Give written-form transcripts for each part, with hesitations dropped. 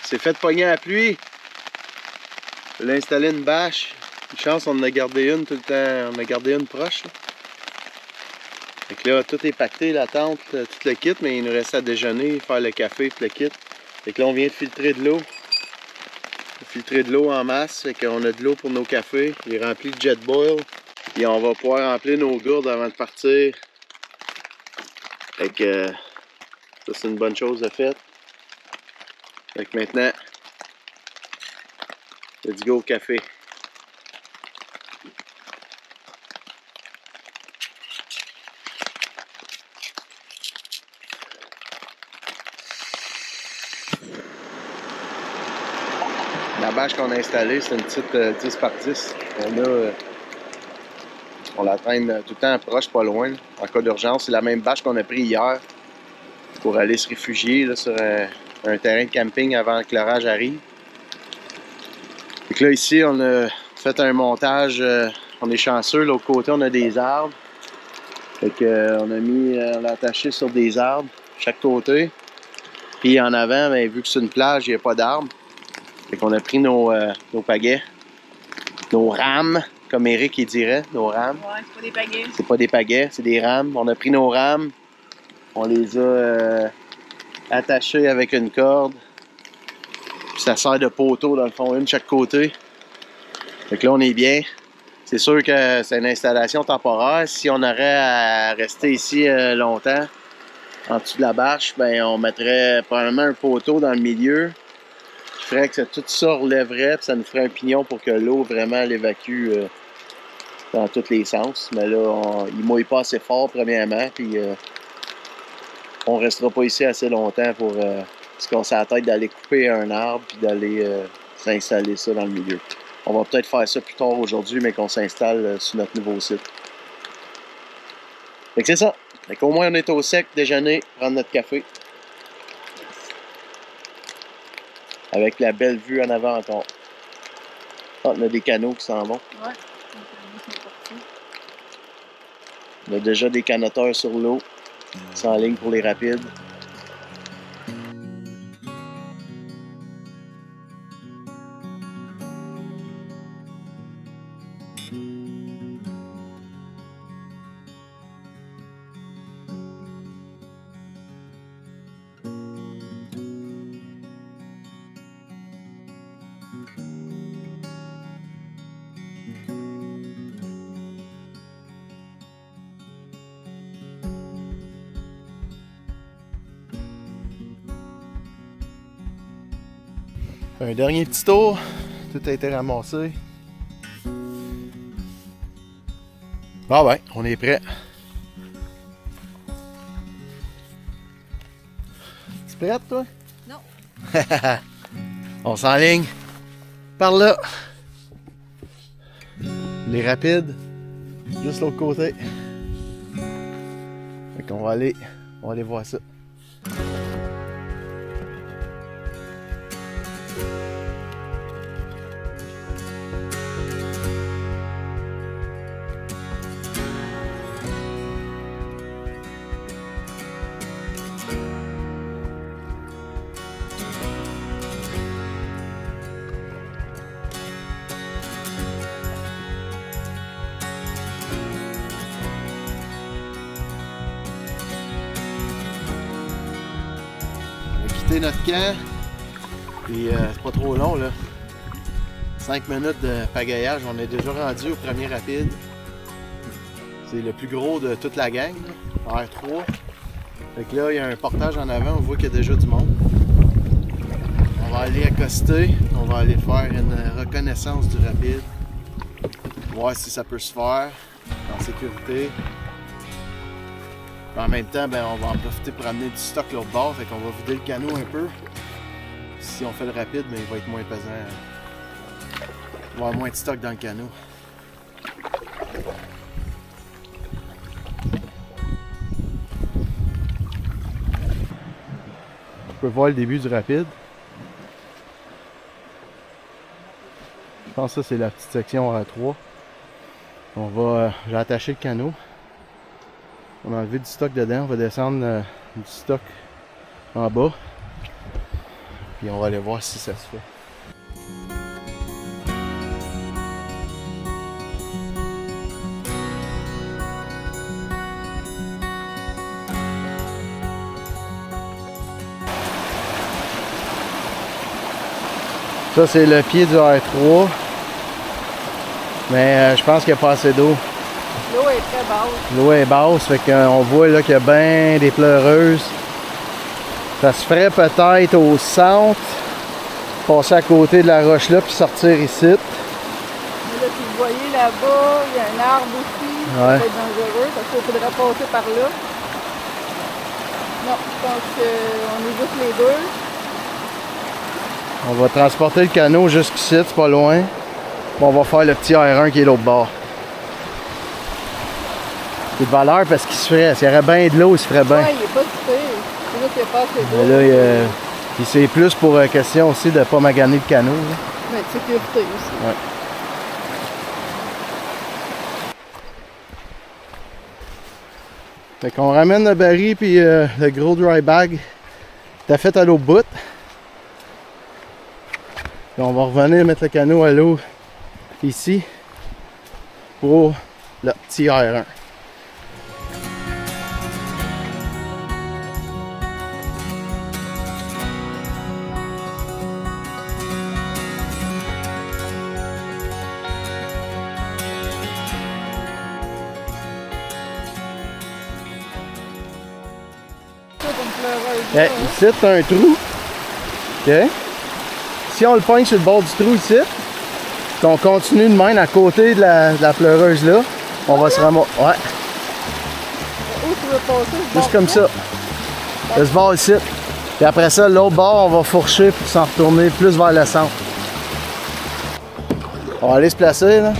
C'est fait pogner à la pluie. Je l'ai installé une bâche. Une chance, on en a gardé une tout le temps. On a gardé une proche. Là. Fait que là, tout est pacté, la tente, tout le kit, mais il nous reste à déjeuner, faire le café, tout le kit. Fait que là, on vient de filtrer de l'eau. Filtrer de l'eau en masse. Fait qu'on a de l'eau pour nos cafés. Il est rempli de jet boil. Et on va pouvoir remplir nos gourdes avant de partir. Fait que ça, c'est une bonne chose de faite. Fait que maintenant, let's go au café. La bâche qu'on a installée, c'est une petite 10 par 10. On la traîne tout le temps proche, pas loin. En cas d'urgence, c'est la même bâche qu'on a pris hier pour aller se réfugier là, sur un terrain de camping avant que l'orage arrive. Donc là, ici, on a fait un montage. On est chanceux. L'autre côté, on a des arbres. Fait que, on l'a attaché sur des arbres, chaque côté. Puis en avant, ben, vu que c'est une plage, il n'y a pas d'arbres. Fait qu'on a pris nos pagaies, nos rames, comme Eric il dirait, nos rames. Ouais, c'est pas des pagaies. C'est pas des pagaies, c'est des rames. On a pris nos rames, on les a attachées avec une corde. Puis ça sert de poteau dans le fond, une de chaque côté. Fait que là, on est bien. C'est sûr que c'est une installation temporaire. Si on aurait à rester ici longtemps, en dessous de la bâche, ben on mettrait probablement un poteau dans le milieu. Qui ferait que tout ça relèverait, puis ça nous ferait un pignon pour que l'eau vraiment l'évacue dans tous les sens. Mais là, il ne mouille pas assez fort, premièrement, puis on restera pas ici assez longtemps pour parce qu'on s'est à la tête d'aller couper un arbre puis d'aller s'installer ça dans le milieu. On va peut-être faire ça plus tard aujourd'hui, mais qu'on s'installe sur notre nouveau site. Fait que c'est ça. Fait qu'au moins on est au sec, déjeuner, prendre notre café. Avec la belle vue en avant encore. Ah, on a des canaux qui s'en vont. Ouais. On a déjà des canoteurs sur l'eau. Ils sont en ligne pour les rapides. Un dernier petit tour, tout a été ramassé. Ah ouais, on est prêt. Tu es prête, toi? Non. On s'enligne par là. Les rapides, juste l'autre côté. Fait qu'on va aller voir ça. Notre camp, puis c'est pas trop long là, 5 minutes de pagayage, on est déjà rendu au premier rapide. C'est le plus gros de toute la gang, là, R3. Fait que là il y a un portage en avant, on voit qu'il y a déjà du monde. On va aller accoster, on va aller faire une reconnaissance du rapide, voir si ça peut se faire en sécurité. En même temps, ben, on va en profiter pour amener du stock l'autre bord, fait qu'on va vider le canot un peu. Si on fait le rapide, mais il va être moins pesant. Il va y avoir moins de stock dans le canot. On peut voir le début du rapide. Je pense que ça c'est la petite section R3. J'ai attaché le canot. On a enlevé du stock dedans. On va descendre du stock en bas. Puis on va aller voir si ça se fait. Ça, c'est le pied du R3. Mais je pense qu'il n'y a pas assez d'eau. L'eau est très basse. L'eau est basse, fait qu'on voit là qu'il y a bien des pleureuses. Ça se ferait peut-être au centre, passer à côté de la roche là, puis sortir ici. Mais là, si vous voyez là-bas, il y a un arbre aussi. Ouais. Ça va être dangereux parce qu'il faudrait passer par là. Non, je pense qu'on est juste les deux. On va transporter le canot jusqu'ici, c'est pas loin. On va faire le petit R1 qui est l'autre bord. C'est de valeur parce qu'il se ferait. S'il y aurait bien de l'eau, il se ferait bien. Ouais, il est pas super. C'est juste qu'il n'y a pas assez d'eau. Mais là, puis c'est plus pour question aussi de ne pas maganer le canot. Là. Mais de sécurité aussi. Ouais. Fait qu'on ramène le baril puis le gros dry bag. T'as fait à l'autre bout. Puis on va revenir mettre le canot à l'eau ici pour le petit R1. Ici, t'as un trou. OK. Si on le pogne sur le bord du trou ici, qu'on continue de même à côté de la pleureuse là, on va se ramasser. Ouais. Où tu veux passer? Juste comme ça. De ce bord ici. Puis après ça, l'autre bord, on va fourcher pour s'en retourner plus vers le centre. On va aller se placer là.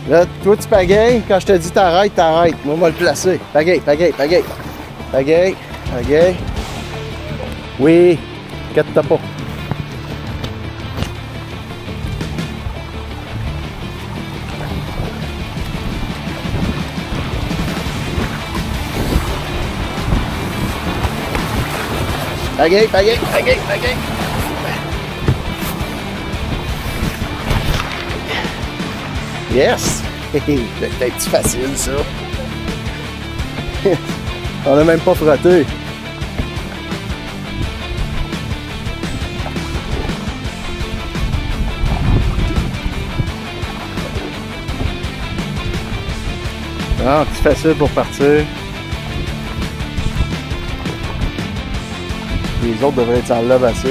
Là, toi tu pagayes, quand je te dis t'arrêtes, t'arrêtes. Moi, on va le placer. Pagaye, pagaye, pagaye. Pagaye, pagaye. Oui, inquiète-toi pas. Pagaye, pagaye, pagaye, pagaye. Yes! Peut-être facile ça. On n'a même pas frotté. Ah, c'est facile pour partir. Les autres devraient être en love à ça.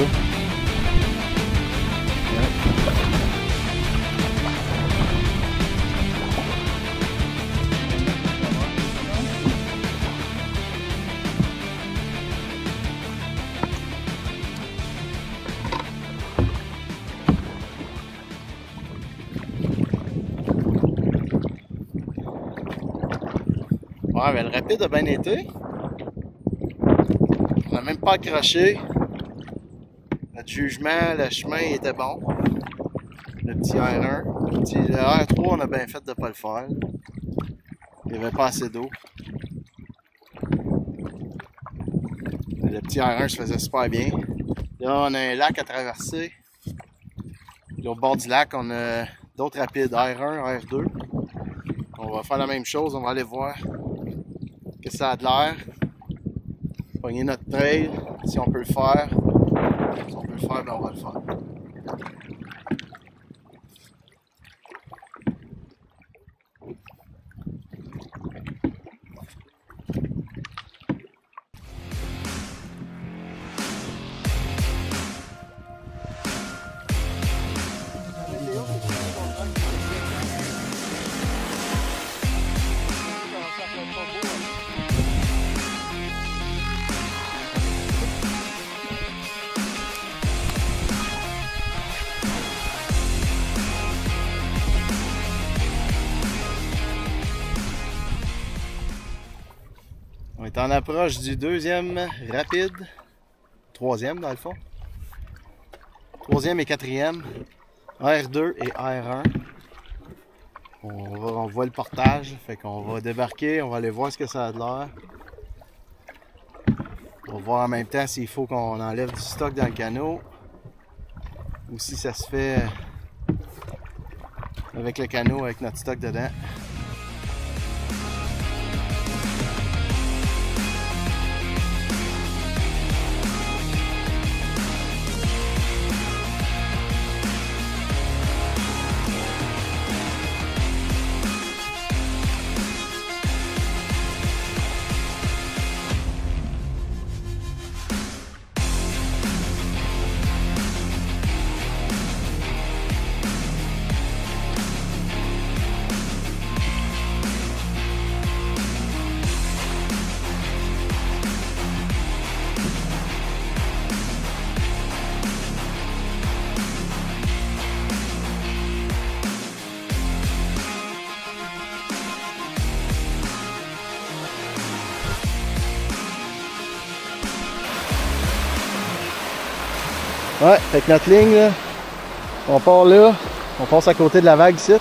Ouais, mais le rapide a bien été. On n'a même pas accroché. Notre jugement, le chemin était bon. Le petit R1. Le R3, on a bien fait de ne pas le faire. Il n'y avait pas assez d'eau. Le petit R1 se faisait super bien. Là, on a un lac à traverser. Puis au bord du lac, on a d'autres rapides, R1, R2. On va faire la même chose, on va aller voir que ça a de l'air. Pogner notre trail, si on peut le faire. Si on peut le faire, ben on va le faire. On est en approche du deuxième rapide. Troisième dans le fond. Troisième et quatrième. R2 et R1. On voit le portage, fait qu'on va débarquer, on va aller voir ce que ça a de l'air. On va voir en même temps s'il faut qu'on enlève du stock dans le canot ou si ça se fait avec le canot avec notre stock dedans. Ouais, fait que notre ligne, là, on part là, on passe à côté de la vague ici,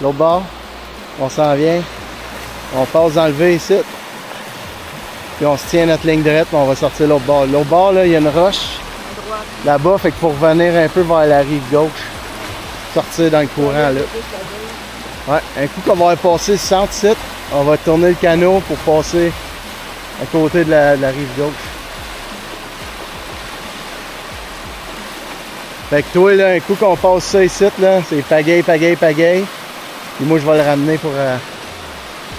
l'autre bord, on s'en vient, on passe dans le V ici, puis on se tient notre ligne droite, puis on va sortir l'autre bord. L'autre bord, là, il y a une roche là-bas, fait qu'il faut revenir un peu vers la rive gauche, sortir dans le courant là. Ouais, un coup qu'on va avoir passé le centre ici, on va tourner le canot pour passer à côté de la rive gauche. Fait que toi, là, un coup qu'on passe ça ici, là, c'est pagaille, pagaille, pagaille. Et moi, je vais le ramener pour,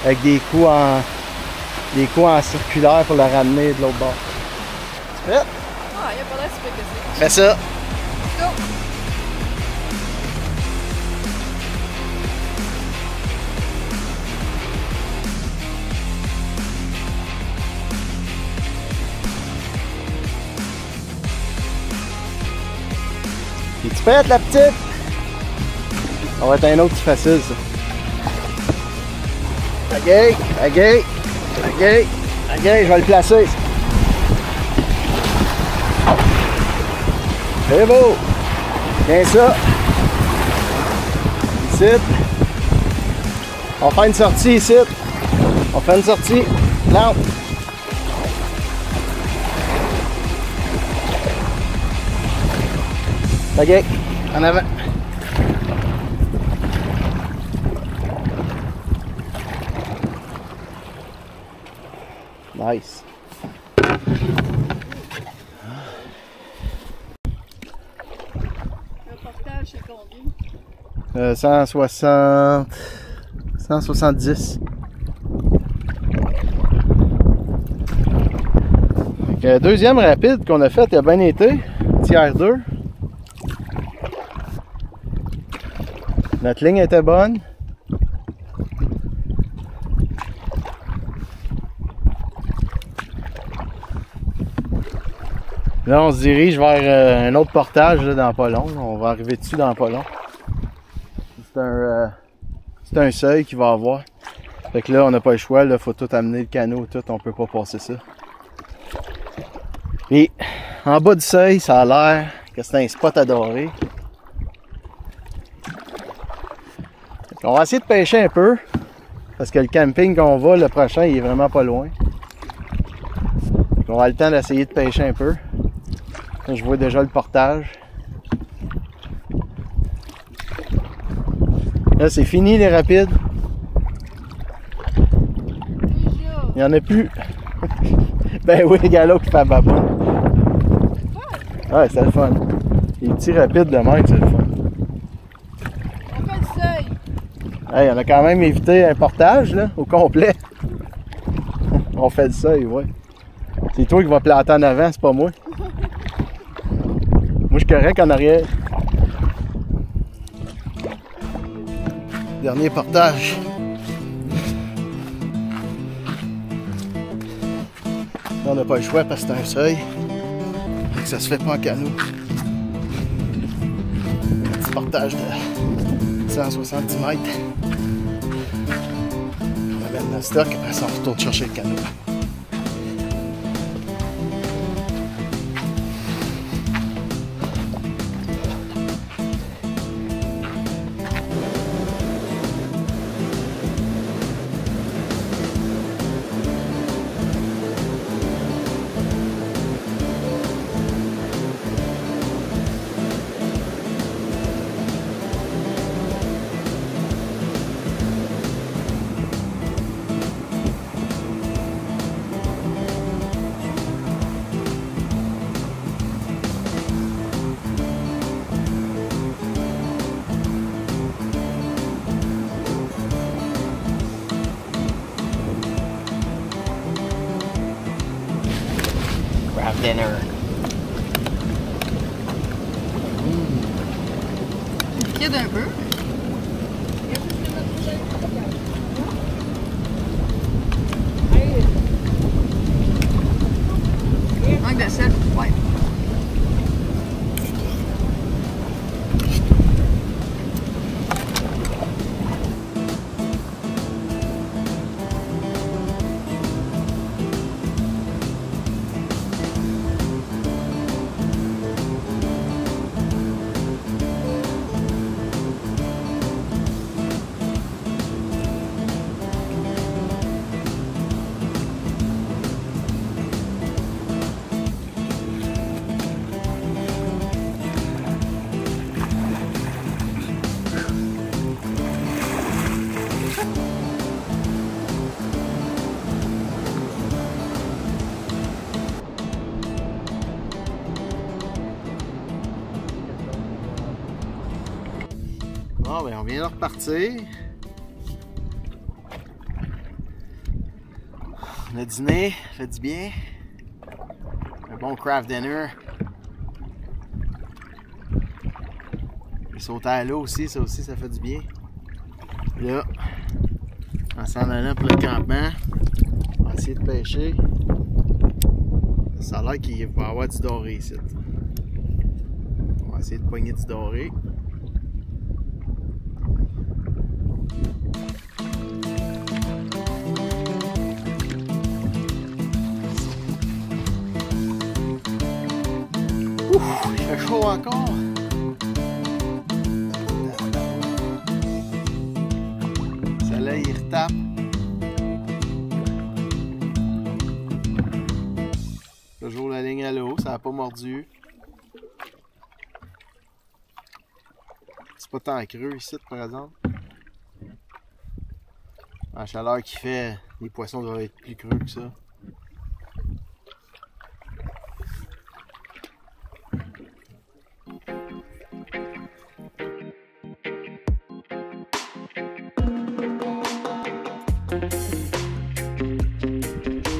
avec des coups en circulaire pour le ramener de l'autre bord. Tu prêt? Ah, il n'y a pas l'air si peu que ça. Fais ça! Go! Es-tu prête, la petite? Ça va être un autre plus facile, ça. Pagaille, pagaille, pagaille, pagaille, je vais le placer. C'est beau! Tiens ça. Ici. On fait une sortie ici. On fait une sortie. Lente. Pagaille, en avant. Nice. Le portage, c'est combien? 160... 170. Donc, deuxième rapide qu'on a fait, il a bien été. Tiers 2. Notre ligne était bonne. Là, on se dirige vers un autre portage là, dans pas long. On va arriver dessus dans pas long. C'est un seuil qu'il va avoir. Fait que là, on n'a pas le choix. Il faut tout amener, le canot, tout. On peut pas passer ça. Et en bas du seuil, ça a l'air que c'est un spot adoré. On va essayer de pêcher un peu. Parce que le camping qu'on va, le prochain, il est vraiment pas loin. On va avoir le temps d'essayer de pêcher un peu. Là, je vois déjà le portage. Là, c'est fini les rapides. Il n'y en a plus. Ben oui, le galop qui fait baba. Ouais, c'est le fun. Les petits rapides de même, c'est le fun. On fait le seuil. Hey, on a quand même évité un portage, là, au complet. On fait le seuil, ouais. C'est toi qui vas planter en avant, c'est pas moi. Moi, je suis correct en arrière. Dernier portage. Là, on n'a pas le choix parce que c'est un seuil. Donc ça se fait pas en canot. Un petit portage de 170 mètres. On amène notre stock, après ça on retourne chercher le canot. dinner. Liquide un peu. Manque de sel, ouais. Bon, ben on vient de repartir. On a dîné, fait du bien. Un bon craft dinner. Et sauter à l'eau aussi, ça fait du bien. Là, en s'en allant pour le campement, on va essayer de pêcher. Ça a l'air qu'il va y avoir du doré ici. On va essayer de pogner du doré. Ouf, il fait chaud encore. Le soleil, il retape. Toujours la ligne à l'eau, ça n'a pas mordu. C'est pas tant creux ici, par exemple. La chaleur qu'il fait, les poissons doivent être plus creux que ça.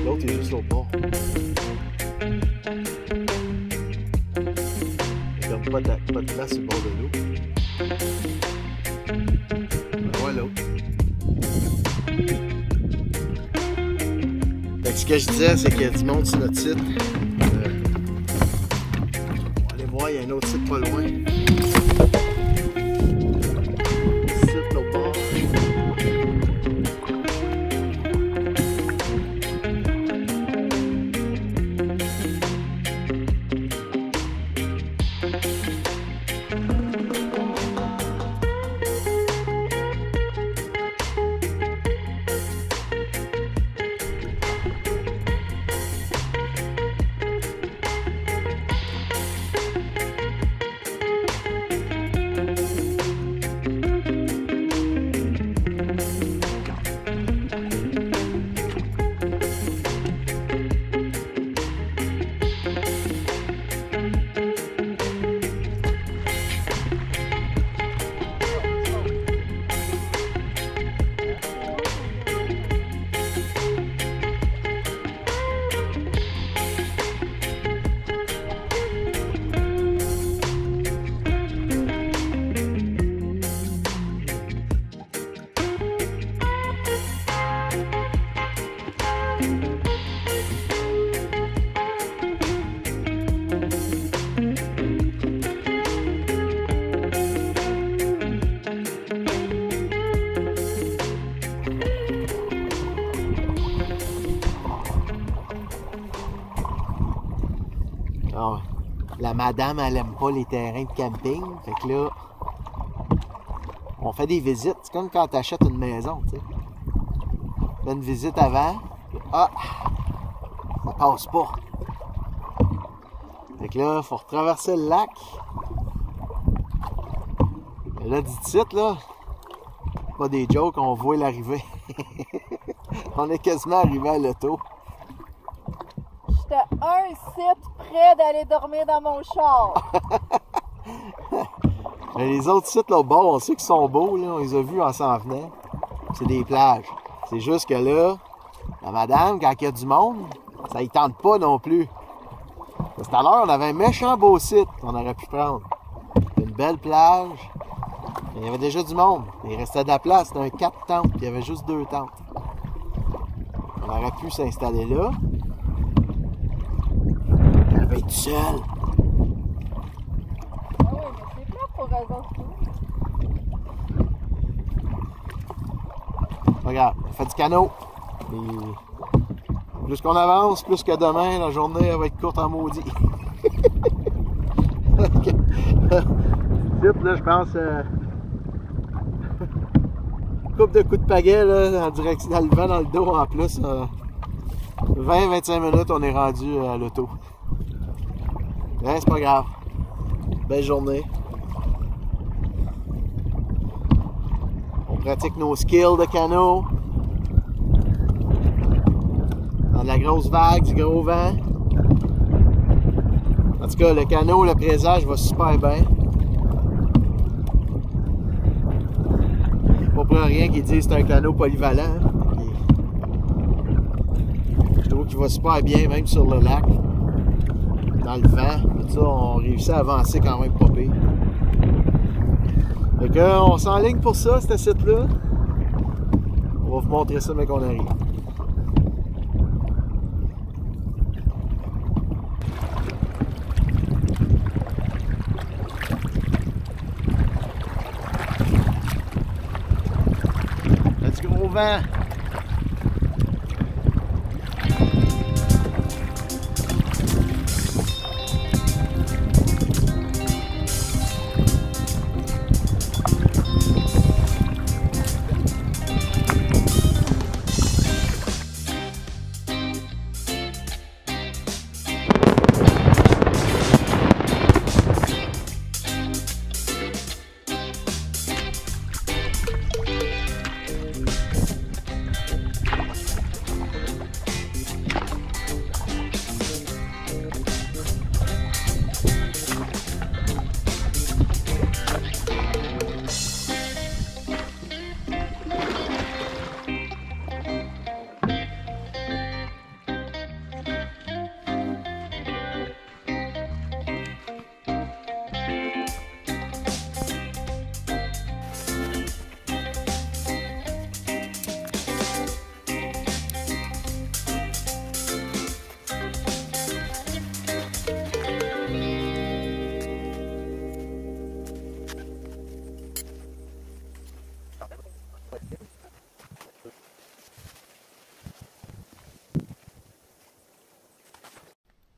L'autre est juste au bord. Il n'y a comme pas de place sur le bord de l'eau. Voilà l'autre. Ce que je disais, c'est qu'il y a du monde sur notre site. On va aller voir, il y a un autre site pas loin. Site l'autre bord. Alors, la madame, elle aime pas les terrains de camping. Fait que là, on fait des visites. C'est comme quand tu achètes une maison, tu sais. Tu fais une visite avant. Ah! Ça passe pas. Fait que là, il faut retraverser le lac. Et là, d'ici, là, pas des jokes, on voit l'arrivée. On est quasiment arrivé à l'auto. J'étais un site près d'aller dormir dans mon char. Mais les autres sites là au bord, on sait qu'ils sont beaux, là, on les a vus en s'en venant. C'est des plages. C'est juste que là, la madame, quand il y a du monde, ça y tente pas non plus. Parce que tout à l'heure, on avait un méchant beau site qu'on aurait pu prendre. Une belle plage. Il y avait déjà du monde. Il restait de la place. C'était un 4 tentes, puis il y avait juste 2 tentes. On aurait pu s'installer là. On avait été seul. Ah oui, mais c'est plat pour eux autres. Regarde, on fait du canot. Et plus qu'on avance, plus que demain, la journée elle va être courte en maudit. Vite, là, je pense. Coupe de coups de pagaie, là, en direction, dans le vent dans le dos en plus. 20-25 minutes, on est rendu à l'auto. Ouais, c'est pas grave. Belle journée. On pratique nos skills de canot. Dans de la grosse vague, du gros vent. En tout cas, le canot, le présage va super bien. Pas pour rien qu'ils disent que c'est un canot polyvalent. Je trouve qu'il va super bien, même sur le lac. Dans le vent. Tout ça, on réussit à avancer quand même pas pire. Fait que, on s'enligne pour ça, ce site-là. On va vous montrer ça, mais qu'on arrive. Il y a du gros vent.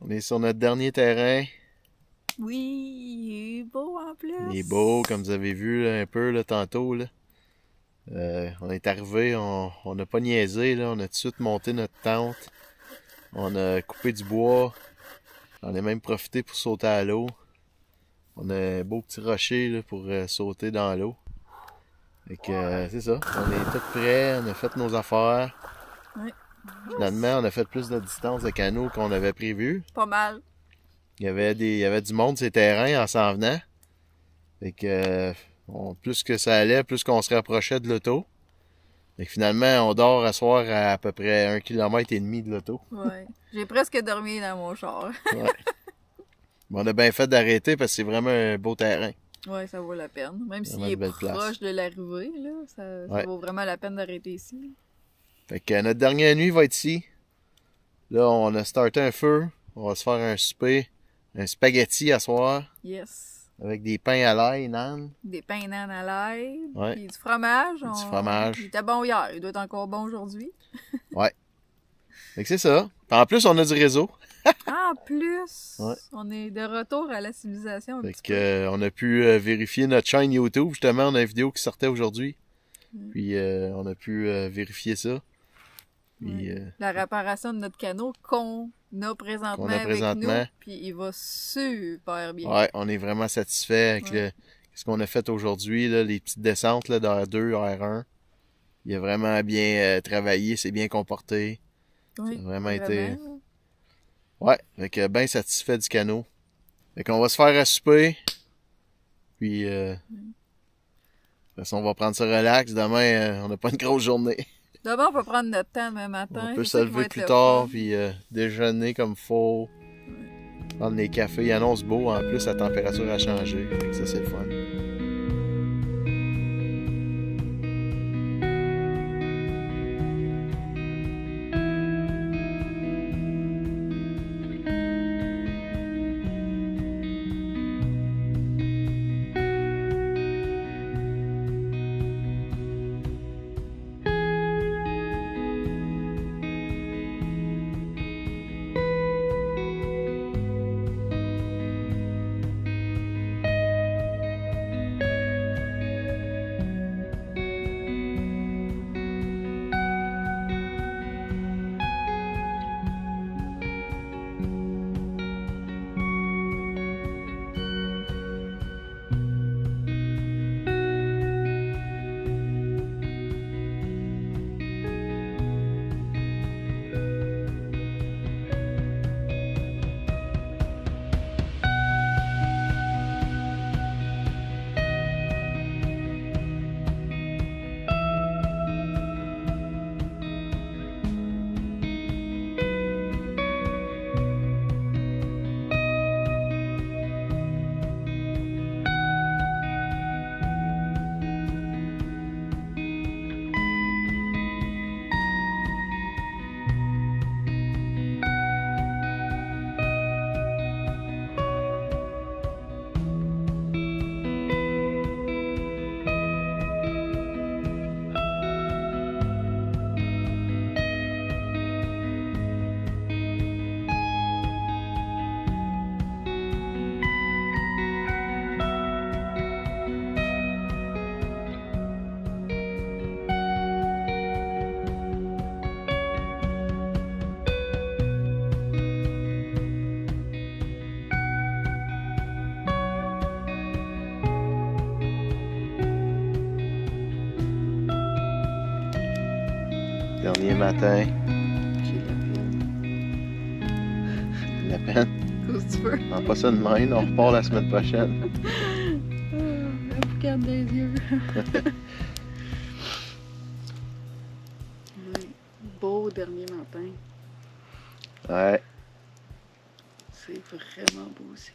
On est sur notre dernier terrain. Oui, il est beau en plus. Il est beau, comme vous avez vu là, un peu là, tantôt. Là. On est arrivé, on n'a pas niaisé, là. On a tout de suite monté notre tente. On a coupé du bois. On a même profité pour sauter à l'eau. On a un beau petit rocher là, pour sauter dans l'eau. Fait que c'est ça. On est tout prêts, on a fait nos affaires. Oui. Finalement, on a fait plus de distance de canot qu'on avait prévu. Pas mal. Il y avait du monde sur les terrains en s'en venant. Fait que plus que ça allait, plus qu'on se rapprochait de l'auto. Fait que finalement, on dort à soir à peu près 1,5 km de l'auto. Ouais. J'ai presque dormi dans mon char. Ouais. Mais on a bien fait d'arrêter parce que c'est vraiment un beau terrain. Ouais, ça vaut la peine. Même s'il est belle proche place. de l'arrivée, là, ça vaut vraiment la peine d'arrêter ici. Fait que notre dernière nuit va être ici. Là, on a starté un feu. On va se faire un souper, un spaghetti à soir. Yes. Avec des pains à l'ail, nan. Des pains nan à l'ail. Ouais. Puis du fromage. Du fromage. Il était bon hier. Il doit être encore bon aujourd'hui. Ouais. Fait que c'est ça. Puis en plus, on a du réseau. En plus, ouais. On est de retour à la civilisation. Fait que, on a pu vérifier notre chaîne YouTube. Justement, on a une vidéo qui sortait aujourd'hui. Puis on a pu vérifier ça. Puis, la réparation de notre canot qu'on a présentement avec nous. Puis il va super bien. Ouais, on est vraiment satisfait avec ce qu'on a fait aujourd'hui. Les petites descentes là, de R2, R1. Il a vraiment bien travaillé, c'est bien comporté. Oui, ça a vraiment été... Ouais, fait que bien satisfait du canot. Fait qu'on va se faire à souper. Puis, de toute façon, on va prendre ça relax. Demain, on n'a pas une grosse journée. Demain, on peut prendre notre temps demain matin. On peut se lever plus tard, puis déjeuner comme faut. Prendre les cafés, il annonce beau, en plus la température a changé, fait que ça c'est le fun. Dernier matin. J'ai La peine. Qu'est-ce que tu veux? Non, pas ça de même, on repart la semaine prochaine. Regarde les yeux. Oui. Beau dernier matin. Ouais. C'est vraiment beau aussi.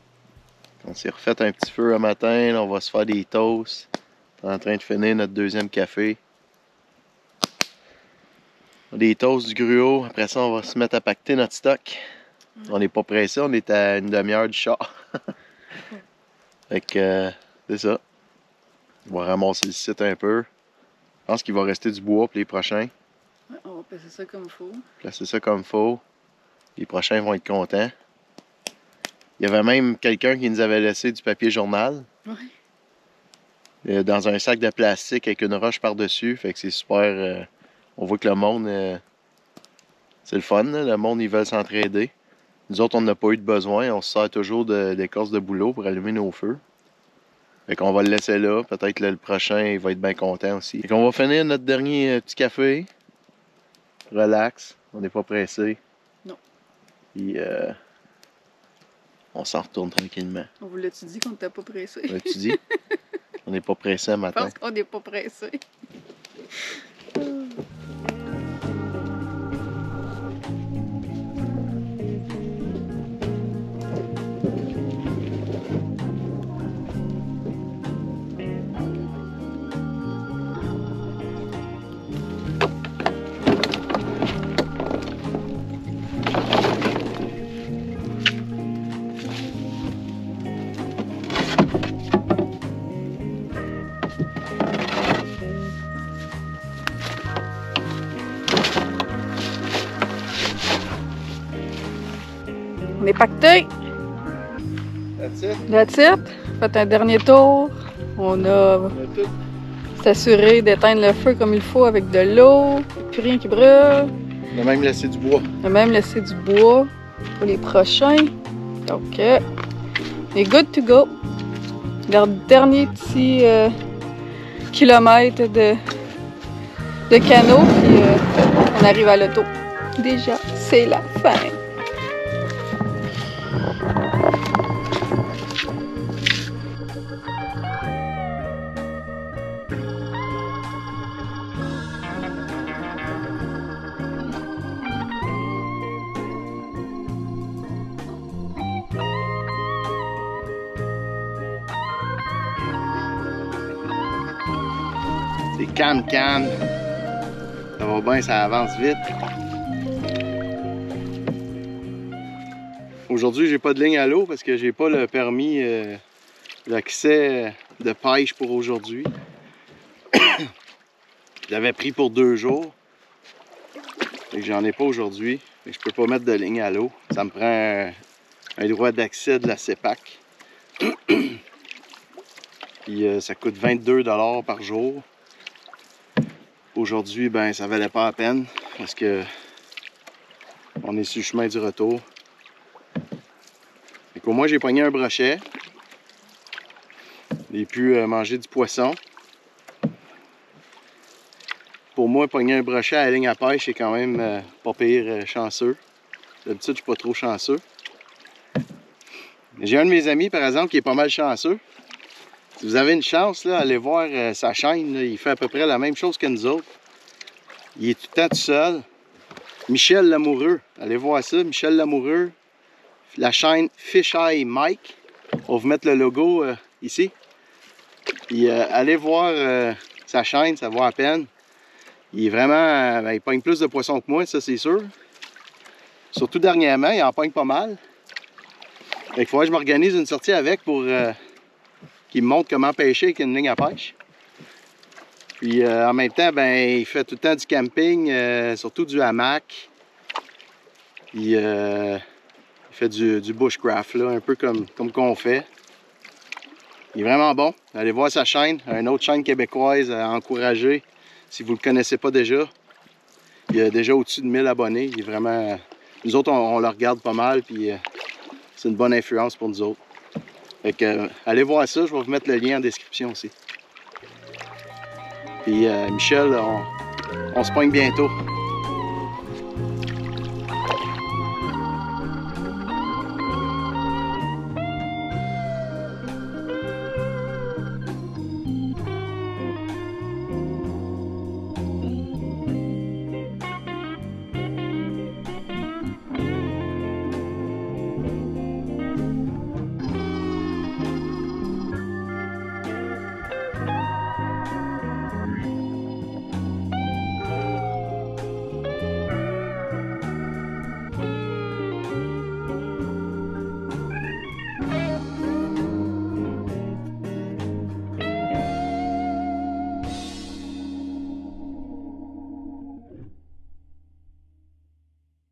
On s'est refait un petit feu un matin, là, on va se faire des toasts. On est en train de finir notre deuxième café. Des toasts du gruau, après ça on va se mettre à pacter notre stock. On n'est pas pressé, on est à une demi-heure du char. Fait que c'est ça. On va ramasser le site un peu. Je pense qu'il va rester du bois pour les prochains. Ouais, on va placer ça comme il faut. Placer ça comme il faut. Les prochains vont être contents. Il y avait même quelqu'un qui nous avait laissé du papier journal. Oui. Dans un sac de plastique avec une roche par-dessus. Fait que c'est super. On voit que le monde, c'est le fun, là. Le monde, ils veulent s'entraider. Nous autres, on n'a pas eu de besoin. On se sert toujours d'écorce de bouleau pour allumer nos feux. Fait qu'on va le laisser là. Peut-être que le prochain, il va être bien content aussi. Fait qu'on va finir notre dernier petit café. Relax. On n'est pas pressé. Non. Puis, on s'en retourne tranquillement. On vous l'a-tu dit qu'on n'était pas pressé? Tu dis? On n'est pas pressé le Je matin. pense qu'on n'est pas pressé. On est pacté. That's it. That's it. Fait un dernier tour. On a s'assuré d'éteindre le feu comme il faut avec de l'eau. Plus rien qui brûle. On a même laissé du bois. On a même laissé du bois pour les prochains. Donc, on est good to go. Le dernier petit kilomètre de canot. Puis on arrive à l'auto. Déjà, c'est la fin. C'est calme. Ça va bien, ça avance vite. Aujourd'hui, j'ai pas de ligne à l'eau parce que j'ai pas le permis d'accès de pêche pour aujourd'hui. Je l'avais pris pour 2 jours. Et j'en ai pas aujourd'hui. Je peux pas mettre de ligne à l'eau. Ça me prend un droit d'accès de la CEPAC. Puis ça coûte 22 $ par jour. Aujourd'hui, ben ça valait pas la peine parce que on est sur le chemin du retour. Fait qu'au moins j'ai pogné un brochet. J'ai pu manger du poisson. Pour moi, pogner un brochet à la ligne à pêche, c'est quand même pas pire chanceux. D'habitude, je suis pas trop chanceux. J'ai un de mes amis, par exemple, qui est pas mal chanceux. Si vous avez une chance, là, allez voir sa chaîne. Là, il fait à peu près la même chose que nous autres. Il est tout le temps tout seul. Michel Lamoureux. Allez voir ça, Michel Lamoureux. La chaîne Fish Eye Mike. On va vous mettre le logo ici. Puis, allez voir sa chaîne, ça vaut à peine. Il est vraiment... il pogne plus de poissons que moi, ça c'est sûr. Surtout dernièrement, il en pogne pas mal. Il faudrait que je m'organise une sortie avec pour qu'il me montre comment pêcher avec une ligne à pêche. Puis en même temps, ben, il fait tout le temps du camping, surtout du hamac. Il fait du bushcraft, là, un peu comme qu'on fait. Il est vraiment bon. Allez voir sa chaîne, une autre chaîne québécoise à encourager si vous ne le connaissez pas déjà. Il a déjà au-dessus de 1000 abonnés. Il est vraiment... Nous autres, on le regarde pas mal, puis c'est une bonne influence pour nous autres. Fait que, allez voir ça, je vais vous mettre le lien en description aussi. Puis Michel, on se pogne bientôt.